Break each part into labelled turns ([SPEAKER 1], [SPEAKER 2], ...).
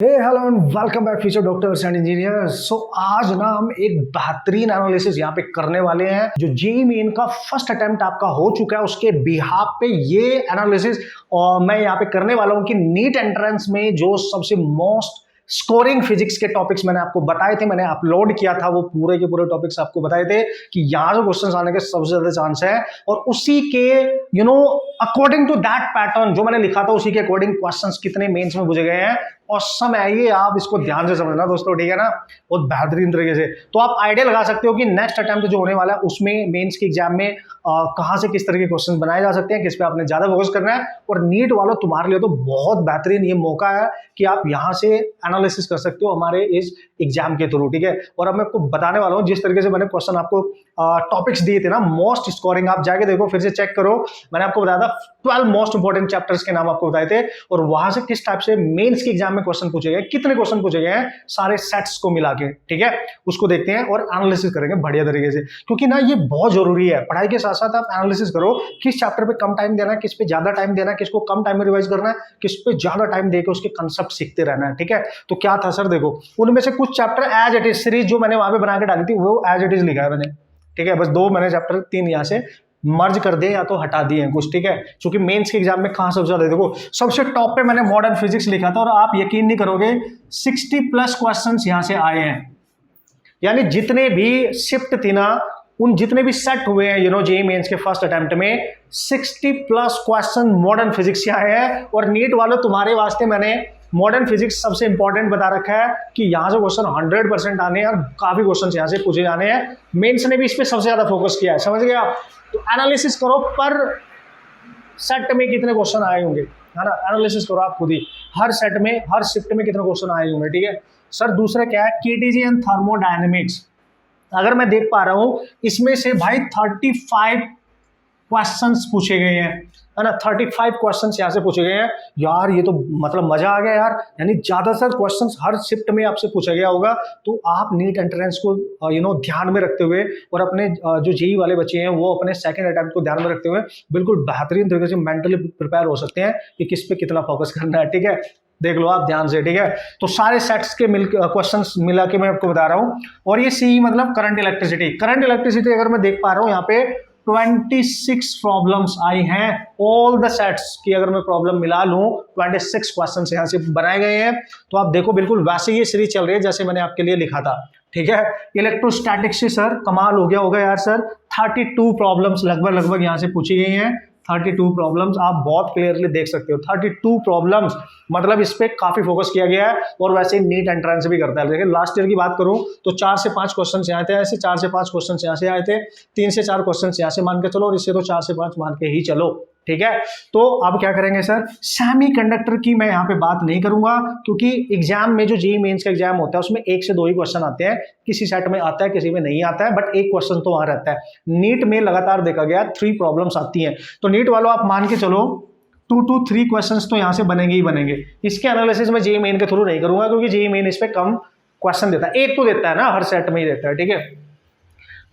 [SPEAKER 1] Hello and welcome back future doctors and engineers. So आज ना हम एक बेहतरीन एनालिसिस यहाँ पे करने वाले हैं। जो जेईई मेन का फर्स्ट अटेम्प्ट आपका हो चुका है उसके बिहाफ पे ये एनालिसिस और मैं यहाँ पे करने वाला हूँ कि नीट एंट्रेंस में जो सबसे मोस्ट स्कोरिंग फिजिक्स के टॉपिक्स मैंने आपको बताए थे, मैंने अपलोड किया था, वो पूरे के पूरे टॉपिक्स आपको बताए थे कि यहाँ जो क्वेश्चंस आने के सबसे ज्यादा चांस है और उसी के अकॉर्डिंग टू दैट पैटर्न जो मैंने लिखा था उसी के अकॉर्डिंग क्वेश्चंस कितने मेंस में पूछे गए हैं। और समय आइए आप इसको ध्यान से समझना दोस्तों, ठीक है ना, बहुत बेहतरीन तरीके से। तो आप आइडिया लगा सकते हो कि नेक्स्ट अटेम्प्ट जो होने वाला है उसमें मेंस के एग्जाम में कहां से किस तरह के क्वेश्चन बनाए जा सकते हैं, किस पे आपने ज्यादा फोकस करना है। और नीट वालों तुम्हारे लिए तो बहुत बेहतरीन ये मौका है कि आप यहां से एनालिसिस कर सकते हो हमारे इस एग्जाम के थ्रू, ठीक है। और अब मैं आपको बताने वाला हूं जिस तरीके से मैंने क्वेश्चन आपको टॉपिक्स दिए थे ना मोस्ट स्कोरिंग, आप जाके देखो, फिर से चेक करो। मैंने आपको बताया था 12 मोस्ट इंपोर्टेंट चैप्टर्स के नाम आपको बताए थे और वहां से किस टाइप से मेंस के एग्जाम में क्वेश्चन पूछे गए, कितने क्वेश्चन पूछे गए हैं सारे सेट्स को मिला के, ठीक है। उसको देखते हैं और एनालिसिस करेंगे बढ़िया तरीके से, क्योंकि ना ये बहुत जरूरी है। पढ़ाई के साथ साथ आप एनालिसिस करो किस चैप्टर पे कम टाइम देना है, किस पे ज्यादा टाइम देना है, किसको कम टाइम में रिवाइज करना है, किस पे ज्यादा टाइम देकर उसके कंसेप्ट सीखते रहना है, ठीक है। तो क्या था सर, देखो उनमें से कुछ chapter as it is series जो मैंने वहां पे बना के डाली थी वो एज इट इज लिखा है मैंने, ठीक है। बस दो मैंने चैप्टर 3 यहां से मर्ज कर दिए या तो हटा दिए हैं कुछ, ठीक है। क्योंकि मेंस के एग्जाम में कहां सबसे ज्यादा, देखो सबसे टॉप पे मैंने मॉडर्न फिजिक्स लिखा था और आप यकीन नहीं करोगे 60+ क्वेश्चंस यहां से आए हैं। यानी जितने भी शिफ्ट थी ना, उन जितने भी सेट हुए हैं जेईई मेंस के फर्स्ट अटेम्प्ट में 60+ क्वेश्चन मॉडर्न फिजिक्स से आए हैं। और नीट वालों तुम्हारे वास्ते मैंने मॉडर्न फिजिक्स सबसे इंपॉर्टेंट बता रखा है कि यहां से क्वेश्चन 100% आने हैं और काफी क्वेश्चन यहां से पूछे जाने हैं। मेंस ने भी इस पे सबसे ज्यादा फोकस किया है, समझ गया। तो एनालिसिस करो पर सेट में कितने क्वेश्चन आए होंगे, है ना, एनालिसिस करो आप खुद ही, हर सेट में हर शिफ्ट में कितने क्वेश्चन आए होंगे, ठीक है। सर दूसरा क्या है, केटीजी एंड थर्मोडायनेमिक्स। अगर मैं देख पा रहा हूं इसमें से भाई 35 क्वेश्चंस पूछे गए हैं, है ना, 35 क्वेश्चंस यहां से पूछे गए हैं। यार ये तो मतलब मजा आ गया यार, यानी ज्यादातर क्वेश्चंस हर शिफ्ट में आपसे पूछा गया होगा। तो आप नीट एंट्रेंस को ध्यान में रखते हुए और अपने जो जेईई वाले बच्चे हैं वो अपने सेकंड अटेम्प्ट को ध्यान में रखते हुए बिल्कुल बेहतरीन तरीके से मेंटली प्रिपेयर हो सकते हैं कि किस पे कितना फोकस करना है, ठीक है। देख लो आप ध्यान से, ठीक है। तो सारे सेट्स के क्वेश्चंस मिला के मैं आपको बता रहा हूं। और ये सीई मतलब करंट इलेक्ट्रिसिटी अगर मैं देख पा रहा हूं यहाँ पे 26 प्रॉब्लम्स आई हैं। ऑल द सेट्स की अगर मैं प्रॉब्लम मिला लूं 26 क्वेश्चंस यहां से बनाए गए हैं। तो आप देखो बिल्कुल वैसे ही सीरीज चल रही है जैसे मैंने आपके लिए लिखा था, ठीक है। इलेक्ट्रोस्टैटिक्स से सर कमाल हो गया होगा यार सर, 32 प्रॉब्लम्स लगभग यहां से पूछी गई हैं। 32 प्रॉब्लम्स आप बहुत क्लियरली देख सकते हो, 32 प्रॉब्लम्स मतलब इस पे काफी फोकस किया गया है। और वैसे नीट एंट्रेंस भी करता है। देखिए लास्ट ईयर की बात करूं तो 4 से 5 क्वेश्चन यहाँ थे, ऐसे 4 से 5 क्वेश्चन यहाँ से आए थे, 3 से 4 क्वेश्चन यहाँ से मान के चलो और इससे तो 4 से 5 मान के ही चलो, ठीक है। तो अब क्या करेंगे सर, सेमीकंडक्टर की मैं यहाँ पे बात नहीं करूंगा क्योंकि एग्जाम में जो जेईई मेंस का एग्जाम होता है उसमें 1 से 2 ही क्वेश्चन आते हैं, किसी सेट में आता है किसी में नहीं आता है, बट एक क्वेश्चन तो वहां रहता है। नीट में लगातार देखा गया 3 प्रॉब्लम्स आती हैं। तो नीट वालों आप मान के चलो 2 to 3 क्वेश्चंस तो यहां से बनेंगे ही बनेंगे। इसके एनालिसिस में जेईई मेन के थ्रू नहीं करूंगा क्योंकि जेईई मेन इस पे कम क्वेश्चन देता है, एक तो देता है ना, हर सेट में ही देता है, ठीक है।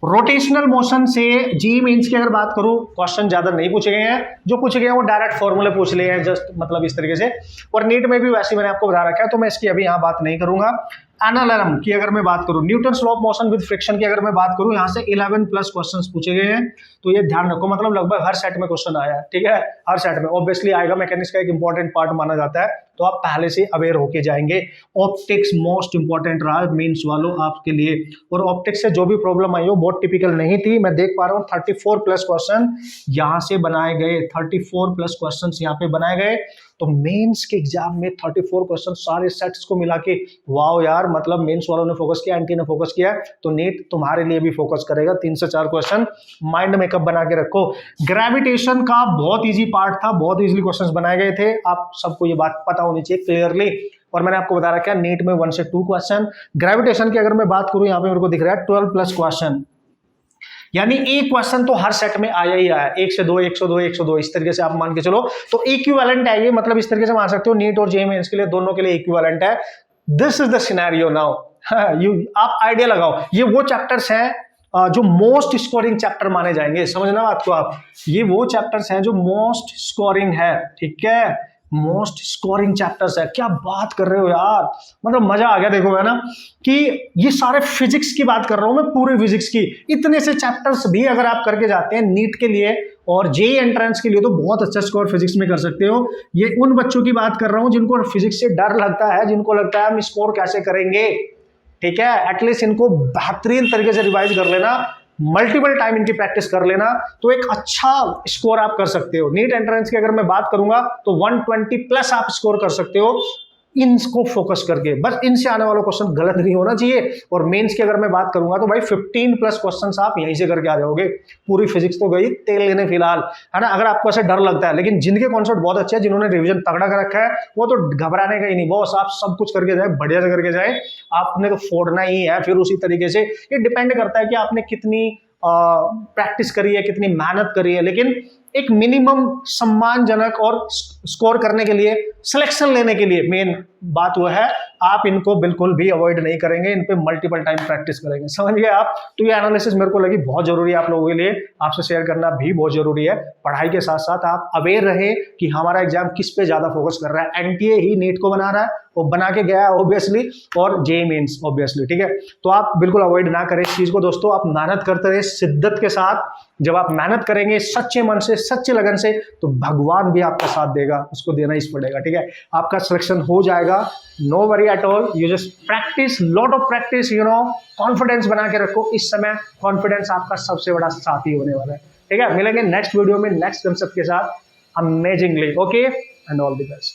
[SPEAKER 1] रोटेशनल मोशन से जेईई मेंस की अगर बात करूं क्वेश्चन ज्यादा नहीं पूछे गए हैं, जो पूछे गए हैं वो डायरेक्ट फॉर्मूले पूछ लिए हैं, जस्ट मतलब इस तरीके से। और नीट में भी वैसे मैंने आपको बता रखा है तो मैं इसकी अभी यहां बात नहीं करूंगा। एनएलएम की अगर मैं बात करूं, Newton law of motion with friction की अगर मैं बात करूं, यहां से 11+ क्वेश्चंस पूछे गए हैं। तो ये ध्यान रखो, मतलब लगभग हर सेट में क्वेश्चन आया है, ठीक है, हर सेट में ऑब्वियसली आएगा, मैकेनिक्स का एक इंपॉर्टेंट पार्ट माना जाता है, तो आप पहले से अवेयर होके जाएंगे। ऑप्टिक्स मोस्ट इंपॉर्टेंट रहा मेंस वालों आपके लिए। और ऑप्टिक्स से जो भी प्रॉब्लम आई हो बहुत टिपिकल नहीं थी, मैं देख पा रहा हूँ 34+ क्वेश्चन यहां से बनाए गए, 34+ क्वेश्चन यहाँ पे बनाए गए। तो मेंस के एग्जाम में 34 क्वेश्चन सारे सेट्स को मिला के, वाओ यार, मतलब मेंस वालों ने फोकस किया, एंटी ने फोकस किया, तो नीट तुम्हारे लिए भी फोकस करेगा। 3 से 4 क्वेश्चन माइंड मेकअप बना के रखो। ग्रेविटेशन का बहुत इजी पार्ट था, बहुत इजीली क्वेश्चंस बनाए गए थे, आप सबको ये बात पता होनी चाहिए क्लियरली। और मैंने आपको बता रखा है नीट में 1 से 2 क्वेश्चन। ग्रेविटेशन की अगर मैं बात करूं यहाँ पे मेरे को दिख रहा है 12+ क्वेश्चन, यानी एक क्वेश्चन तो हर सेट में आया ही आया, 1 से 2 1 से 2 1 से 2 इस तरीके से आप मान के चलो। तो इक्विवेलेंट है ये, मतलब इस तरीके से मान सकते हो नीट और जेईई मेंस के लिए दोनों के लिए इक्विवेलेंट है। This is the scenario now. आप आइडिया लगाओ, ये वो चैप्टर्स हैं जो मोस्ट स्कोरिंग चैप्टर माने जाएंगे, समझना बात को आप, ये वो चैप्टर्स हैं जो मोस्ट स्कोरिंग है, ठीक है। मोस्ट स्कोरिंग चैप्टर्स है। क्या बात कर रहे हो यार, मतलब मजा आ गया। देखो है ना कि ये सारे फिजिक्स की बात कर रहा हूं मैं, पूरे फिजिक्स की। इतने से चैप्टर्स भी अगर आप करके जाते हैं नीट के लिए और जेईई एंट्रेंस के लिए तो बहुत अच्छा स्कोर फिजिक्स में कर सकते हो। ये उन बच्चों की बात कर रहा हूं जिनको फिजिक्स से डर लगता है, जिनको लगता है हम स्कोर कैसे करेंगे। ठीक है, एटलीस्ट इनको बेहतरीन तरीके से रिवाइज कर लेना, मल्टीपल टाइम इनकी प्रैक्टिस कर लेना, तो एक अच्छा स्कोर आप कर सकते हो। नीट एंट्रेंस की अगर मैं बात करूंगा तो 120 प्लस आप स्कोर कर सकते हो इनको फोकस करके। बस इनसे आने वाला क्वेश्चन गलत नहीं होना चाहिए। और मेंस की अगर मैं बात करूंगा तो भाई 15 प्लस क्वेश्चंस आप यहीं से करके आ जाओगे। पूरी फिजिक्स तो गई तेल लेने फिलहाल, है ना, अगर आपको ऐसे डर लगता है। लेकिन जिनके कॉन्सेप्ट बहुत अच्छे हैं, जिन्होंने रिवीजन तगड़ा कर रखा है, वो तो घबराने का ही नहीं बॉस। आप सब कुछ करके जाए, बढ़िया से करके जाए, आपने तो फोड़ना ही है फिर उसी तरीके से। ये डिपेंड करता है कि आपने कितनी प्रैक्टिस करी है, कितनी मेहनत करी है। लेकिन एक मिनिमम सम्मानजनक और स्कोर करने के लिए, सिलेक्शन लेने के लिए मेन बात वो है, आप इनको बिल्कुल भी अवॉइड नहीं करेंगे, इन पे मल्टीपल टाइम प्रैक्टिस करेंगे। समझ गए आप? तो ये एनालिसिस मेरे को लगी बहुत जरूरी है आप लोगों के लिए, आपसे शेयर करना भी बहुत जरूरी है। पढ़ाई के साथ साथ आप अवेयर रहे कि हमारा एग्जाम किस पे ज्यादा फोकस कर रहा है। एनटीए ही नीट को बना रहा है, वो बना के गया है ऑब्वियसली, और जेईई मेंस ऑब्वियसली। ठीक है, तो आप बिल्कुल अवॉइड ना करें इस चीज को दोस्तों। आप मेहनत करते रहे शिद्दत के साथ। जब आप मेहनत करेंगे सच्चे मन से, सच्चे लगन से, तो भगवान भी आपका साथ देगा, उसको देना ही पड़ेगा। ठीक है, आपका सिलेक्शन हो जाएगा, no worry at all. You just practice, lot of practice, you know, confidence बना के रखो। इस समय कॉन्फिडेंस आपका सबसे बड़ा साथी होने वाला है। ठीक है, मिलेंगे नेक्स्ट वीडियो में नेक्स्ट कंसेप्ट के साथ amazingly. Okay, and all the best.